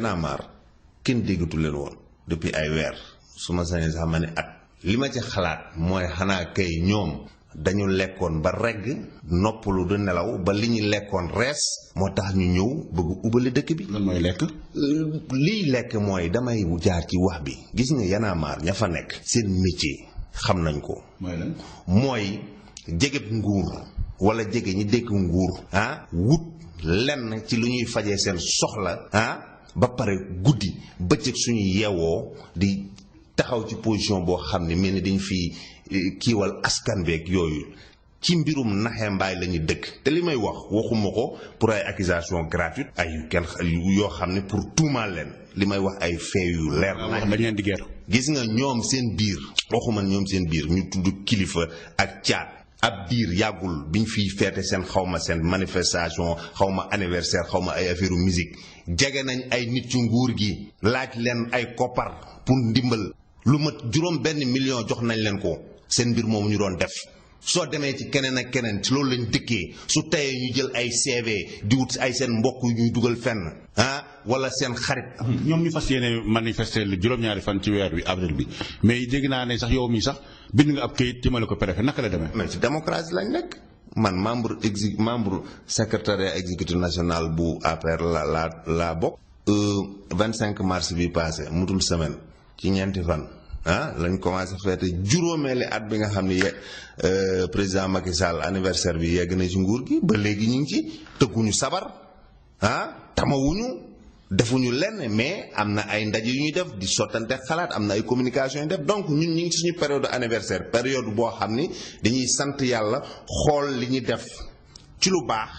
Y'en a marre kenn déggatu leen woon depuis ay weer su ma sañee sax ma ne at li ma ci xalaat mooy xanaa kay ñoom dañu lekkoon ba regg noppalu du nelaw ba li ñu lekkoon rees moo tax ñu ñëw bëgg ubali dëkk bi. lan mooy lekk. liy lekk mooy damay jaar ci wax bi gis nga Y'en a marre ña fa nekk seen métier xam nañ ko. mooy lan mooy jege nguur wala jege ñi dégg nguur. wut lenn ci lu ñuy fajee seen soxla. ba pare guddi bëccëg suñu yeewoo di taxaw ci position boo xam ne mel ni dañ fi kiiwal askan beeg yooyu ci mbirum naxee mbaay la ñu dëkk te li may waxuma ko pour ay accusation gratuite ay kenn yoo xam ne pour tuumaal leen li may wax ay fee yu leer wax dañ leen di ger gis nga ñoom seen biir waxuma ñoom seen biir ñu tudd kilifa ak caat ab biir yàggul biñ fiy feete seen xawma seen manifestation xawma anniversaire xawma ay affaire musique jege nañ ay nit ci nguur gi laaj leen ay koppar pour ndimbal lu mat $1 million jox nañ leen ko seen mbir moomu ñu doon def soo demee ci keneen ak keneen ci loolu lañ dëkkee su teyee ñu jël ay CV di wut ay seen mbokk yu ñuy dugal fenn wala seen xarit. ñoom ñu fas yéene manifester le juróom-ñaari fan ci weer bi avril bi mais dégg naa ne sax yow mi sax bind nga ab këyit jëmale ko préfet naka la demee. mais ci démocratie lañ nekk man membre secrétariat exécutif national bu APR la bokk. 25 mars bi passé mutul semaine ci ñeenti fan. lañ commencé feete juróomeeli at bi nga xam ne président Macky Sall anniversaire bi yegg na ci nguur gi ba léegi ñu ngi ci tëgguñu sabar tamawuñu defuñu lenn mais am na ay ndaje yu ñuy def di sottante xalaat am na ay communication yu def donc ñun ñu ngi suñu période anniversaire période boo xam ni dañuy sant yàlla xool li ñuy def ci lu baax